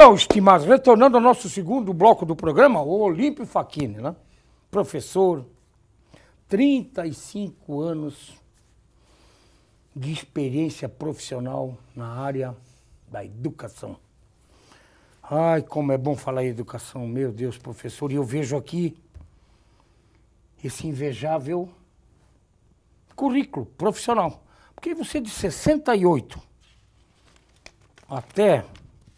Então, estimados, retornando ao nosso segundo bloco do programa, o Olímpio Facchini, né? Professor, 35 anos de experiência profissional na área da educação. Ai, como é bom falar em educação, meu Deus, professor. E eu vejo aqui esse invejável currículo profissional. Porque você de 68 até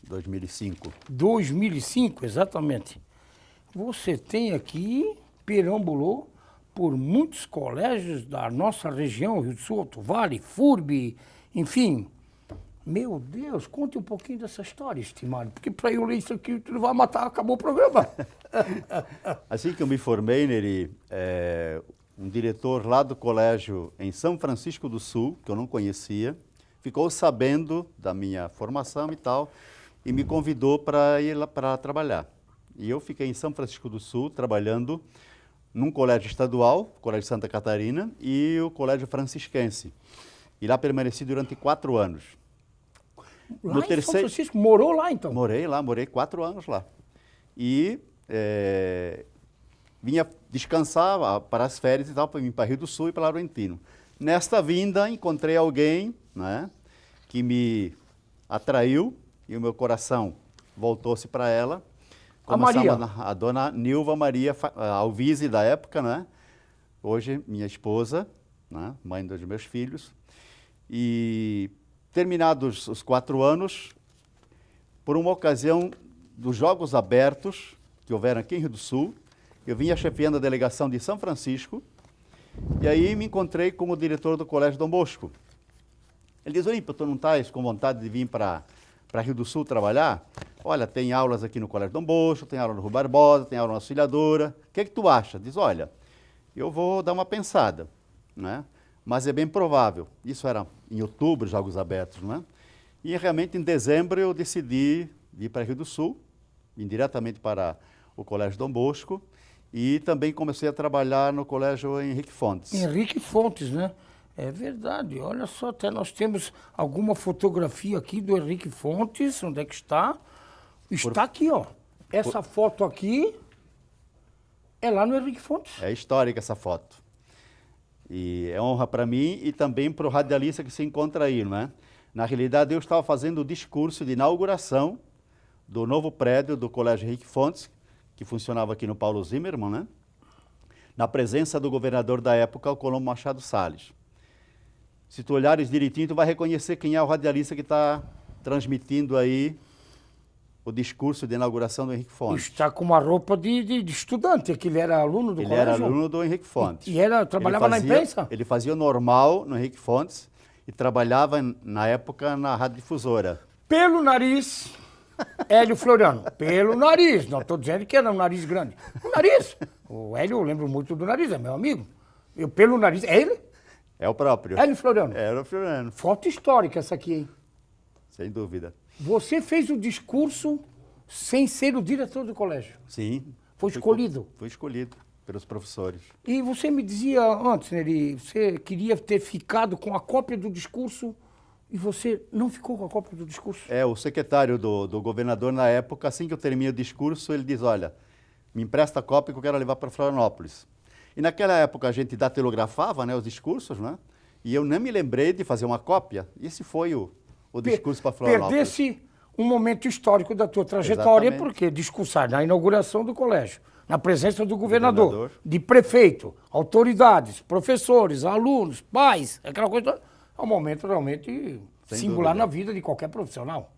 2005, exatamente. Você tem aqui, perambulou por muitos colégios da nossa região, Rio do Sul, Alto Vale, FURB, enfim. Meu Deus, conte um pouquinho dessa história, estimado, porque para eu ler isso aqui, tu vai matar, acabou o programa. Assim que eu me formei, Neri, um diretor lá do colégio em São Francisco do Sul, que eu não conhecia, ficou sabendo da minha formação e tal, e me convidou para ir lá para trabalhar. E eu fiquei em São Francisco do Sul, trabalhando num colégio estadual, o Colégio Santa Catarina, e o Colégio Francisquense. E lá permaneci durante 4 anos. Lá em São Francisco, morou lá então? Morei lá, morei 4 anos lá. E vinha descansar para as férias e tal, para vir para Rio do Sul e para Laurentino. Nesta vinda, encontrei alguém, né, que me atraiu e o meu coração voltou-se para ela. A Maria? A dona Nilva Maria Alvise da época, né? Hoje minha esposa, né, mãe dos meus filhos. E terminados os 4 anos, por uma ocasião dos Jogos Abertos, que houveram aqui em Rio do Sul, eu vinha chefiando a delegação de São Francisco, e aí me encontrei com o diretor do Colégio Dom Bosco. Ele diz: Olímpio, tu não estás com vontade de vir para Rio do Sul trabalhar? Olha, tem aulas aqui no Colégio Dom Bosco, tem aula no Rui Barbosa, tem aula na Auxiliadora. O que é que tu acha? Diz: olha, eu vou dar uma pensada, né? Mas é bem provável. Isso era em outubro, Jogos Abertos, né? E realmente em dezembro eu decidi ir para Rio do Sul, vim diretamente para o Colégio Dom Bosco, e também comecei a trabalhar no Colégio Henrique Fontes. Henrique Fontes, né? É verdade, olha só, até nós temos alguma fotografia aqui do Henrique Fontes, onde é que está? Está aqui, ó. Essa foto aqui é lá no Henrique Fontes. É histórica essa foto. E é honra para mim e também para o radialista que se encontra aí, não é? Na realidade, eu estava fazendo o discurso de inauguração do novo prédio do Colégio Henrique Fontes, que funcionava aqui no Paulo Zimmermann, né? Na presença do governador da época, o Colombo Machado Salles. Se tu olhares direitinho, tu vai reconhecer quem é o radialista que está transmitindo aí o discurso de inauguração do Henrique Fontes. Está com uma roupa de estudante, que ele era aluno do colégio. Ele era aluno do Henrique Fontes. E trabalhava na imprensa? Ele fazia o normal no Henrique Fontes e trabalhava, na época, na radiodifusora. Pelo nariz, Hélio Floriano. Pelo nariz, não estou dizendo que era um nariz grande. O nariz. O Hélio, eu lembro muito do nariz, é meu amigo. Eu, pelo nariz, é ele? É o próprio. Hélio Floriano. Era o Floriano. Foto histórica essa aqui, hein? Sem dúvida. Você fez o discurso sem ser o diretor do colégio? Sim. Foi escolhido? Foi escolhido pelos professores. E você me dizia antes, Neri, você queria ter ficado com a cópia do discurso e você não ficou com a cópia do discurso? O secretário do governador na época, assim que eu termino o discurso, ele diz: olha, me empresta a cópia que eu quero levar para Florianópolis. E naquela época a gente datilografava, né, os discursos, né? E eu nem me lembrei de fazer uma cópia. Esse foi o discurso para Florianópolis. Perdesse um momento histórico da tua trajetória, Exatamente. porque discursar na inauguração do colégio, na presença do governador, de prefeito, autoridades, professores, alunos, pais, aquela coisa, é um momento realmente Sem singular dúvida. na vida de qualquer profissional.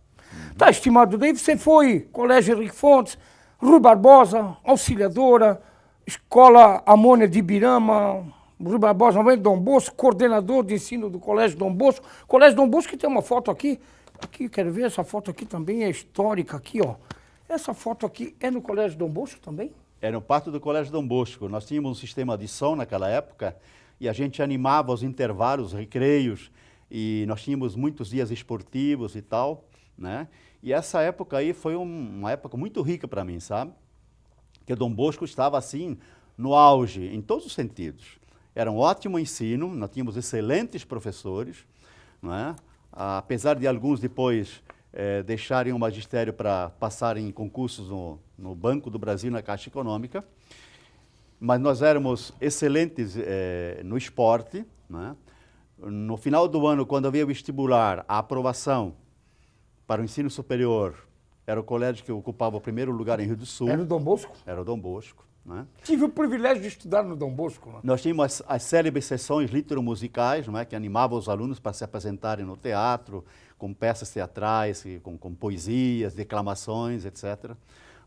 Tá, estimado David, você foi Colégio Henrique Fontes, Rui Barbosa, Auxiliadora, Escola Amônia de Ibirama, Rui Barbosa, Dom Bosco, coordenador de ensino do Colégio Dom Bosco. Colégio Dom Bosco, que tem uma foto aqui. Aqui, quero ver, essa foto aqui também é histórica, aqui, ó. Essa foto aqui é no Colégio Dom Bosco também? Era no pátio do Colégio Dom Bosco. Nós tínhamos um sistema de som naquela época e a gente animava os intervalos, os recreios, e nós tínhamos muitos dias esportivos e tal, né? E essa época aí foi uma época muito rica para mim, sabe? Que Dom Bosco estava assim no auge, em todos os sentidos. Era um ótimo ensino, nós tínhamos excelentes professores, não é? Apesar de alguns depois deixarem o magistério para passarem em concursos no Banco do Brasil, na Caixa Econômica. Mas nós éramos excelentes no esporte, né? No final do ano, quando havia o vestibular, a aprovação para o ensino superior, era o colégio que ocupava o primeiro lugar em Rio do Sul. Era o Dom Bosco? Era o Dom Bosco. Né? Tive o privilégio de estudar no Dom Bosco. Né? Nós tínhamos as célebres sessões litero-musicais, não é? Que animavam os alunos para se apresentarem no teatro, com peças teatrais, com poesias, declamações, etc.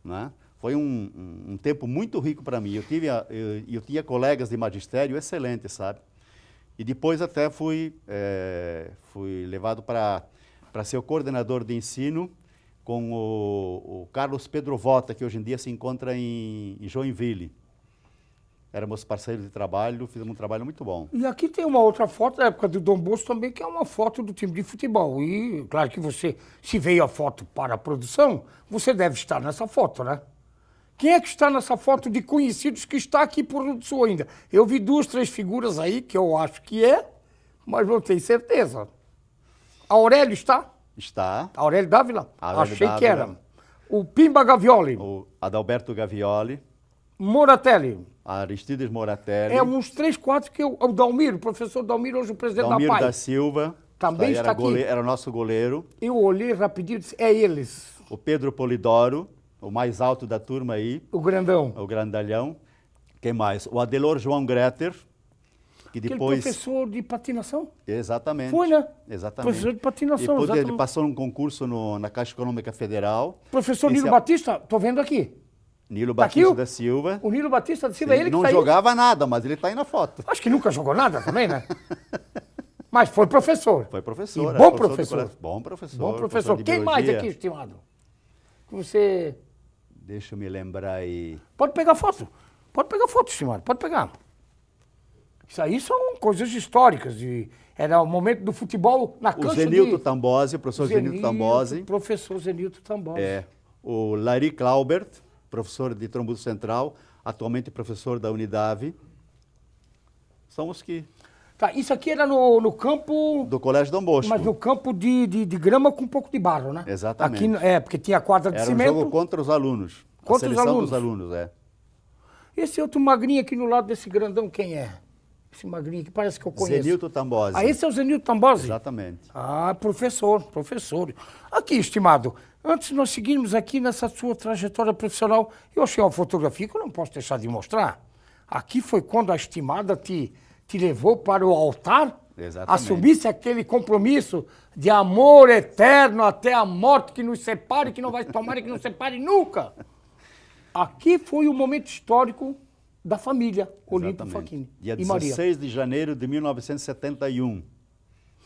Né? Foi um tempo muito rico para mim. Eu tinha colegas de magistério excelentes, sabe? E depois até fui levado para ser o coordenador de ensino com o Carlos Pedro Vota, que hoje em dia se encontra em Joinville. Éramos parceiros de trabalho, fizemos um trabalho muito bom. E aqui tem uma outra foto da época do Dom Bosco também, que é uma foto do time de futebol. E claro que você, se veio a foto para a produção, você deve estar nessa foto, né? Quem é que está nessa foto de conhecidos que está aqui por Rio do Sul ainda? Eu vi 2, 3 figuras aí, que eu acho que mas não tenho certeza. A Aurélio está? Está. Aurélio Dávila? Aurélio Achei Dávila. que era. O Pimba Gavioli. O Adalberto Gavioli. Moratelli. Aristides Moratelli. É uns 3, 4 que o Dalmiro, o professor Dalmiro, hoje o presidente Dalmiro da PAI. da Silva. Também está aqui. Era o nosso goleiro. Eu olhei rapidinho e disse, é eles. O Pedro Polidoro, o mais alto da turma aí. O grandão. O grandalhão. Quem mais? O Adelor João Greter, que depois... Aquele professor de patinação? Exatamente. Foi, né? Exatamente. Professor de patinação, Depois ele exatamente. passou num concurso na Caixa Econômica Federal. Professor Esse Nilo é- Batista, tô vendo aqui. Nilo Tá aqui Batista o- da Silva. O Nilo Batista da Silva, Sim, ele que não saiu. jogava nada, mas ele está aí na foto. Acho que nunca jogou nada também, né? Mas foi professor. Foi professor. E era bom do professor. colégio. Bom professor. Bom professor. de Quem mais biologia. aqui, estimado? Que você... Deixa eu me lembrar aí. Pode pegar foto. Pode pegar foto, estimado. Pode pegar. Isso aí são coisas históricas. Era o momento do futebol na O cancha Zenilton de... Tambosi, o professor Zenilton Tambosi. Professor Zenilton Tambosi. É. O Lari Claubert, professor de Trombudo Central, atualmente professor da Unidade. São os que... Tá, isso aqui era no campo... Do Colégio Dom Bosco. Mas no campo de grama com um pouco de barro, né? Exatamente. Aqui, porque tinha quadra de Era um cimento. jogo contra os alunos. Contra a os seleção alunos. dos alunos, é. Esse outro magrinho aqui no lado desse grandão, quem é? Esse magrinho que parece que eu conheço. Zenilton Tambosi. Ah, esse é o Zenilton Tambosi? Exatamente. Ah, professor. Aqui, estimado, antes de nós seguirmos aqui nessa sua trajetória profissional, eu achei uma fotografia que eu não posso deixar de mostrar. Aqui foi quando a estimada te levou para o altar? Exatamente. Assumisse aquele compromisso de amor eterno até a morte que nos separe, que não vai tomar e que não separe nunca. Aqui foi o momento histórico da família Olímpio Exatamente. Facchini Dia e Maria. 16 de janeiro de 1971.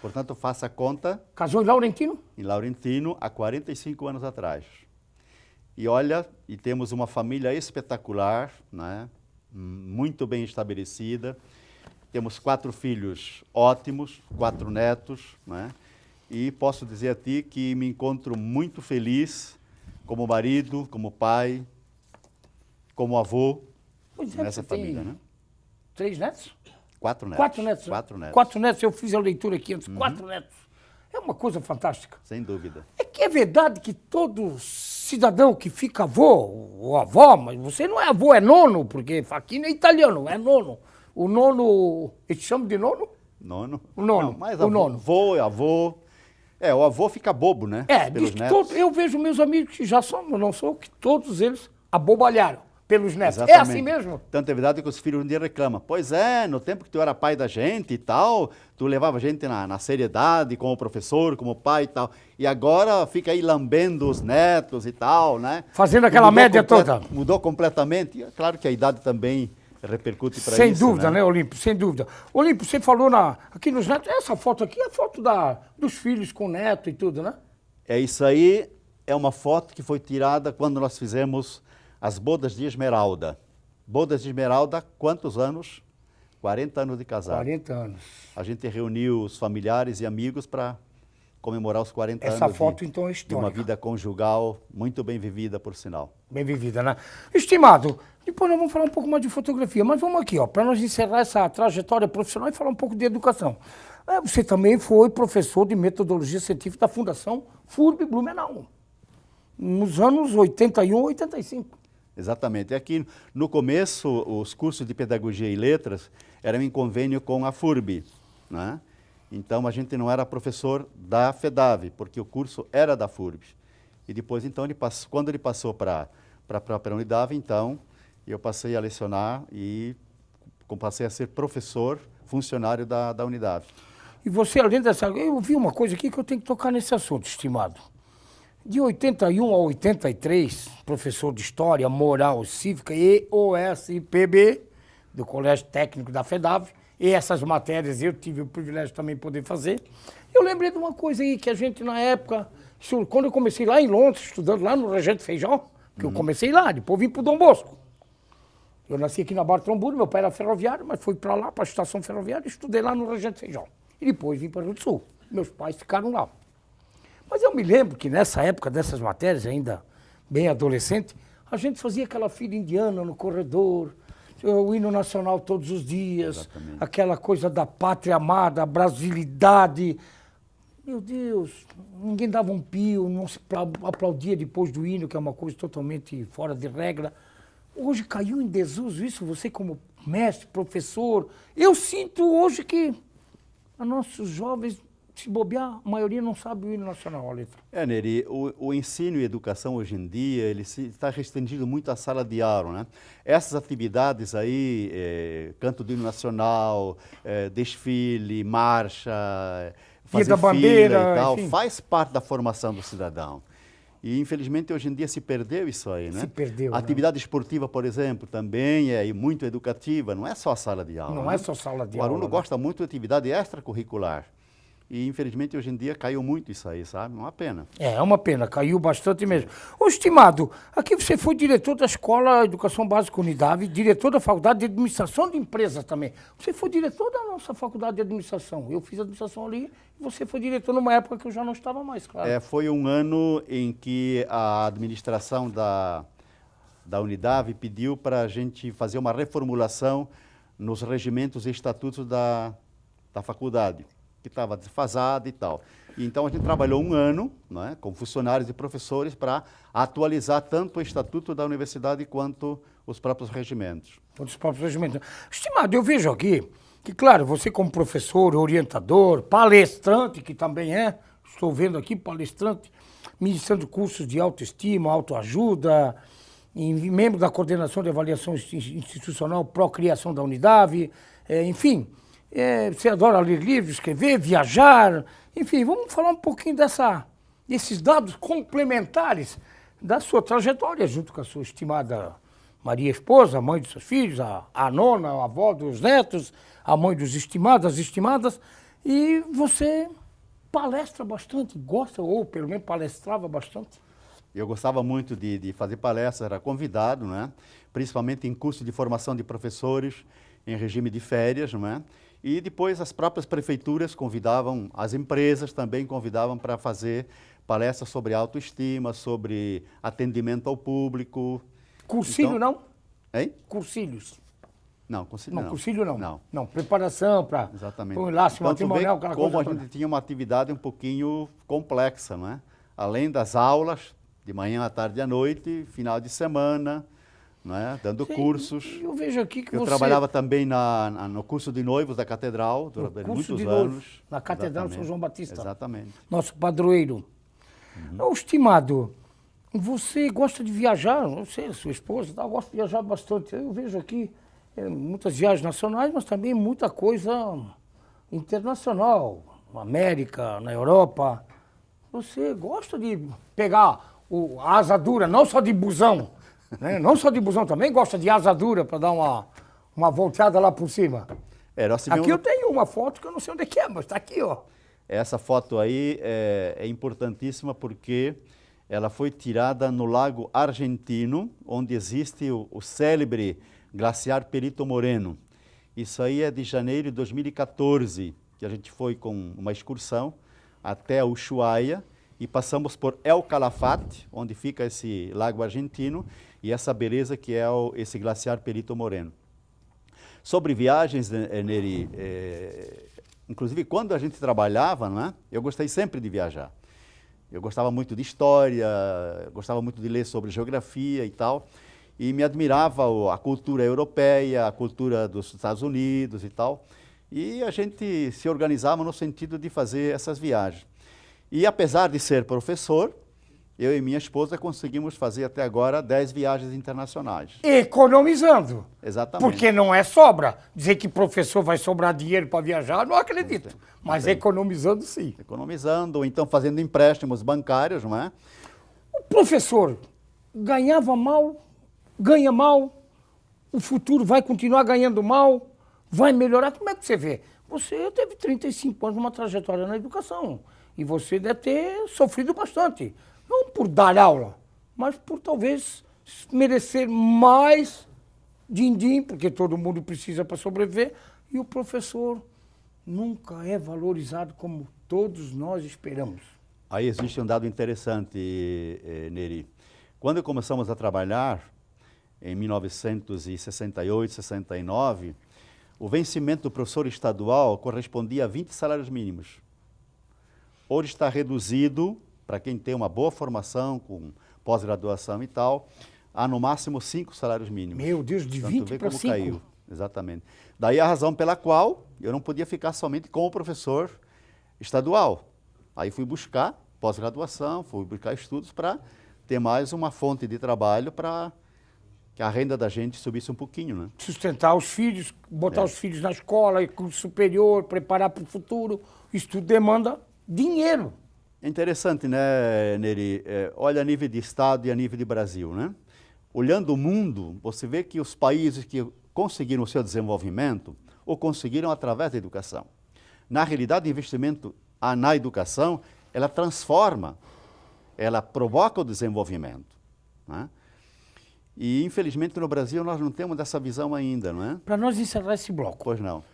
Portanto, faça a conta, Casou em Laurentino? em Laurentino, há 45 anos atrás. E olha, e temos uma família espetacular, né? Muito bem estabelecida. Temos 4 filhos ótimos, 4 netos, né? E posso dizer a ti que me encontro muito feliz como marido, como pai, como avô, Pois nessa você tem família, né? 3 netos? 4 netos. 4 netos. né? 4 netos. 4 netos, eu fiz a leitura aqui antes. 4 netos. É uma coisa fantástica. Sem dúvida. É que é verdade que todo cidadão que fica avô ou avó, mas você não é avô, é nono, porque Facchini é italiano, é nono. O nono, eles chamam de nono? Nono? O nono, Não, mas o nono. avô. É, o avô fica bobo, né? É, Pelos diz que netos. eu vejo meus amigos que já são, não sou, que todos eles abobalharam pelos netos. É Exatamente. assim mesmo? Tanto é verdade que os filhos um dia reclamam. Pois é, no tempo que tu era pai da gente e tal, tu levava a gente na seriedade, como professor, como pai e tal. E agora fica aí lambendo os netos e tal, né? Fazendo aquela Mudou média toda. Mudou completamente. E é claro que a idade também repercute para isso. Sem dúvida, né, Olímpio? Sem dúvida. Olímpio, você falou aqui nos netos, essa foto aqui é a foto dos filhos com neto e tudo, né? É isso aí, é uma foto que foi tirada quando nós fizemos as bodas de Esmeralda. Bodas de Esmeralda, quantos anos? 40 anos de casado. 40 anos. A gente reuniu os familiares e amigos para comemorar os 40 Essa anos foto, então, é de uma histórica. vida conjugal muito bem vivida, por sinal. Bem vivida, né? Estimado, depois nós vamos falar um pouco mais de fotografia, mas vamos aqui, ó, para nós encerrar essa trajetória profissional e falar um pouco de educação. Você também foi professor de metodologia científica da Fundação FURB Blumenau, nos anos 81, 85. Exatamente. Aqui, no começo, os cursos de Pedagogia e Letras eram em convênio com a FURB, né? Então, a gente não era professor da FEDAV, porque o curso era da FURB. E depois, então, quando ele passou para a própria Unidade, então, eu passei a lecionar e passei a ser professor, funcionário da Unidade. E você, além dessa... Eu vi uma coisa aqui que eu tenho que tocar nesse assunto, estimado. De 81 a 83, professor de História, Moral e Cívica e OSPB, do Colégio Técnico da FEDAV, e essas matérias eu tive o privilégio também de poder fazer. Eu lembrei de uma coisa aí que a gente, na época, quando eu comecei lá em Londres, estudando lá no Regente Feijó, que eu comecei lá, depois vim para o Dom Bosco. Eu nasci aqui na Barra de Trombudo, meu pai era ferroviário, mas fui para lá, para a estação ferroviária, e estudei lá no Regente Feijó. E depois vim para o Rio do Sul. Meus pais ficaram lá. Mas eu me lembro que nessa época dessas matérias, ainda bem adolescente, a gente fazia aquela fila indiana no corredor, o hino nacional todos os dias, Exatamente. aquela coisa da pátria amada, a brasilidade. Meu Deus, ninguém dava um pio, não se aplaudia depois do hino, que é uma coisa totalmente fora de regra. Hoje caiu em desuso isso, você como mestre, professor. Eu sinto hoje que os nossos jovens, se bobear, a maioria não sabe o hino nacional, a letra. Neri, o ensino e a educação hoje em dia, ele está restringido muito à sala de aula, né? Essas atividades aí, canto do hino nacional, desfile, marcha, fazer da bandeira, fila e tal, enfim. faz parte da formação do cidadão. E, infelizmente, hoje em dia se perdeu isso aí, né? Se perdeu, A atividade esportiva, por exemplo, também é muito educativa, não é só a sala de aula. Não né? é só sala de O aula. aluno né? gosta muito de atividade extracurricular. E, infelizmente, hoje em dia caiu muito isso aí, sabe? Uma pena. É uma pena, caiu bastante mesmo. Ô, estimado, aqui você foi diretor da Escola Educação Básica Unidade, diretor da Faculdade de Administração de Empresas também. Você foi diretor da nossa Faculdade de Administração. Eu fiz administração ali e você foi diretor numa época que eu já não estava mais, claro. Foi um ano em que a administração da Unidade pediu para a gente fazer uma reformulação nos regimentos e estatutos da faculdade, que estava desfasado e tal. E então a gente trabalhou um ano, né, com funcionários e professores para atualizar tanto o estatuto da universidade quanto os próprios regimentos. Os próprios regimentos. Estimado, eu vejo aqui que, claro, você como professor, orientador, palestrante, que também estou vendo aqui, palestrante, ministrando cursos de autoestima, autoajuda, membro da coordenação de avaliação institucional pró-criação da Unidade, enfim, você adora ler livros, escrever, viajar, enfim, vamos falar um pouquinho desses dados complementares da sua trajetória, junto com a sua estimada Maria esposa, a mãe dos seus filhos, a nona, a avó dos netos, a mãe dos estimados, as estimadas, e você palestra bastante, gosta, ou pelo menos palestrava bastante. Eu gostava muito de fazer palestras, era convidado, né? Principalmente em cursos de formação de professores, em regime de férias, não é? E depois as próprias prefeituras convidavam, as empresas também convidavam para fazer palestras sobre autoestima, sobre atendimento ao público. Cursilho Então, não? Hein? Cursilhos. Não, conselho Não, não. cursilho não. Não. Não, preparação para Exatamente. um laço Então, tu vê matrimonial, aquela como coisa a toda. gente tinha uma atividade um pouquinho complexa, não é? Além das aulas, de manhã à tarde e à noite, final de semana, não é? Dando Sim, cursos. Eu vejo aqui que Eu você... trabalhava também no curso de noivos da Catedral durante curso muitos de anos. noivos, na Catedral São Exatamente. João Batista. Exatamente. Nosso padroeiro. Ô, estimado, você gosta de viajar, não sei, sua esposa, tá, gosta de viajar bastante. Eu vejo aqui muitas viagens nacionais, mas também muita coisa internacional, na América, na Europa. Você gosta de pegar a asa dura, não só de busão, né? Não só de busão, também gosta de asa dura para dar uma volteada lá por cima. Nós tivemos- Aqui eu tenho uma foto que eu não sei onde é que é, mas está aqui, ó. Essa foto aí é importantíssima porque ela foi tirada no Lago Argentino, onde existe o célebre glaciar Perito Moreno. Isso aí é de janeiro de 2014, que a gente foi com uma excursão até Ushuaia e passamos por El Calafate, onde fica esse lago argentino, e essa beleza que é esse glaciar Perito Moreno. Sobre viagens, Neri, inclusive quando a gente trabalhava, não é? Eu gostei sempre de viajar. Eu gostava muito de história, gostava muito de ler sobre geografia e tal, e me admirava a cultura europeia, a cultura dos Estados Unidos e tal, e a gente se organizava no sentido de fazer essas viagens. E apesar de ser professor, eu e minha esposa conseguimos fazer até agora 10 viagens internacionais. Economizando. Exatamente. Porque não é sobra. Dizer que professor vai sobrar dinheiro para viajar, não acredito. Mas economizando, sim. Economizando, ou então fazendo empréstimos bancários, não é? O professor ganhava mal, ganha mal, o futuro vai continuar ganhando mal, vai melhorar. Como é que você vê? Você teve 35 anos numa trajetória na educação e você deve ter sofrido bastante. Não por dar aula, mas por talvez merecer mais din-din, porque todo mundo precisa para sobreviver, e o professor nunca é valorizado como todos nós esperamos. Aí existe um dado interessante, Neri. Quando começamos a trabalhar, em 1968, 69, o vencimento do professor estadual correspondia a 20 salários mínimos. Hoje está reduzido, para quem tem uma boa formação, com pós-graduação e tal, há no máximo 5 salários mínimos. Meu Deus, de 20 para 5? Caiu. Exatamente. Daí a razão pela qual eu não podia ficar somente com o professor estadual. Aí fui buscar pós-graduação, fui buscar estudos para ter mais uma fonte de trabalho para que a renda da gente subisse um pouquinho, né? Sustentar os filhos, botar os filhos na escola, curso superior, preparar para o futuro. Isso tudo demanda dinheiro. É interessante, né, Neri? Olha a nível de Estado e a nível de Brasil, né? Olhando o mundo, você vê que os países que conseguiram o seu desenvolvimento, o conseguiram através da educação. Na realidade, o investimento na educação, ela transforma, ela provoca o desenvolvimento, né? E, infelizmente, no Brasil, nós não temos essa visão ainda, não é? Para nós encerrar esse bloco. Pois não.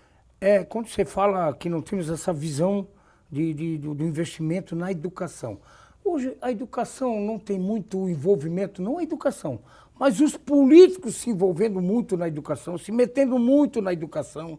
Quando você fala que não temos essa visão do investimento na educação. Hoje, a educação não tem muito envolvimento, não a educação, mas os políticos se envolvendo muito na educação, se metendo muito na educação.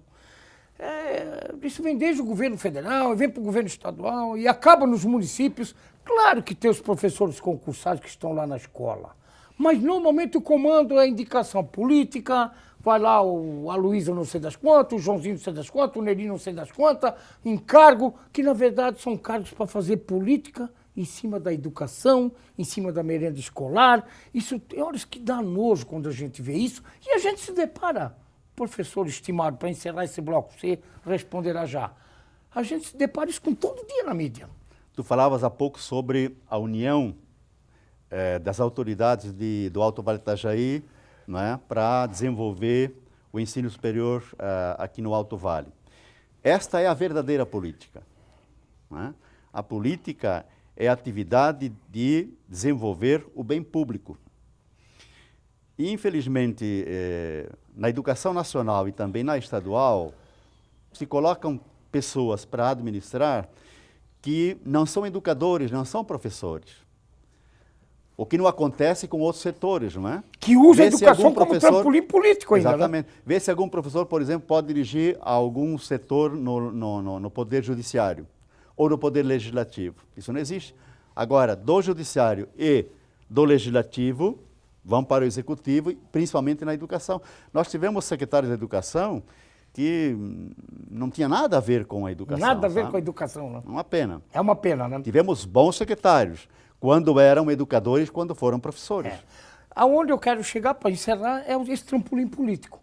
Isso vem desde o governo federal, vem para o governo estadual e acaba nos municípios. Claro que tem os professores concursados que estão lá na escola, mas normalmente o comando é a indicação política, vai lá a Luísa não sei das quantas, o Joãozinho não sei das quantas, o Neri não sei das quantas, encargo, que na verdade são cargos para fazer política em cima da educação, em cima da merenda escolar. Isso tem horas que dá nojo quando a gente vê isso e a gente se depara. Professor estimado, para encerrar esse bloco, você responderá já. A gente se depara isso com todo dia na mídia. Tu falavas há pouco sobre a união das autoridades do Alto Vale do Itajaí, né, para desenvolver o ensino superior aqui no Alto Vale. Esta é a verdadeira política, né? A política é a atividade de desenvolver o bem público. E, infelizmente, na educação nacional e também na estadual, se colocam pessoas para administrar que não são educadores, não são professores. O que não acontece com outros setores, não é? Que usa a educação como trampolim político ainda, exatamente. Né? Vê se algum professor, por exemplo, pode dirigir algum setor no Poder Judiciário ou no Poder Legislativo. Isso não existe. Agora, do Judiciário e do Legislativo, vão para o Executivo, principalmente na educação. Nós tivemos secretários de Educação que não tinha nada a ver com a educação. Nada a ver com a educação, não. Uma pena. É uma pena, né? Tivemos bons secretários, quando eram educadores, quando foram professores. Aonde eu quero chegar para encerrar é esse trampolim político.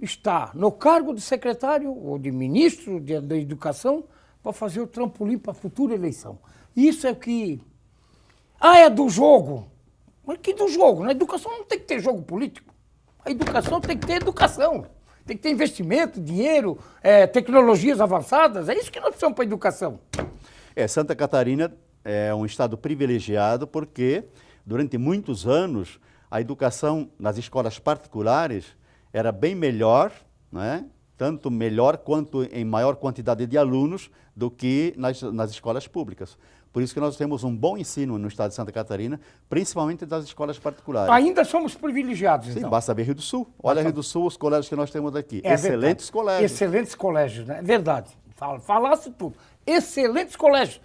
Está no cargo de secretário ou de ministro da Educação para fazer o trampolim para a futura eleição. Isso é o que... é do jogo. Mas que do jogo? Na educação não tem que ter jogo político. A educação tem que ter educação. Tem que ter investimento, dinheiro, tecnologias avançadas. É isso que nós precisamos para a educação. Santa Catarina é um estado privilegiado porque, durante muitos anos, a educação nas escolas particulares era bem melhor, né, tanto melhor quanto em maior quantidade de alunos do que nas escolas públicas. Por isso que nós temos um bom ensino no estado de Santa Catarina, principalmente das escolas particulares. Ainda somos privilegiados, Sim, então. basta ver Rio do Sul. Olha Rio do Sul, os colégios que nós temos aqui. É Excelentes verdade. colégios. Excelentes colégios, né? É verdade. Falasse tudo. Excelentes colégios.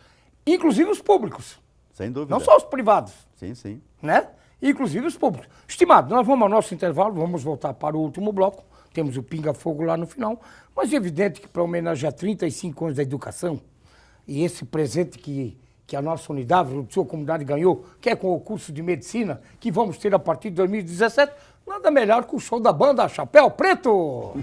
Inclusive os públicos. Sem dúvida. Não só os privados, Sim, sim. né? Inclusive os públicos. Estimado, nós vamos ao nosso intervalo, vamos voltar para o último bloco. Temos o Pinga-Fogo lá no final. Mas é evidente que para homenagear 35 anos da educação e esse presente que a nossa unidade, a sua comunidade ganhou, que é com o curso de medicina, que vamos ter a partir de 2017, nada melhor que o show da banda Chapéu Preto.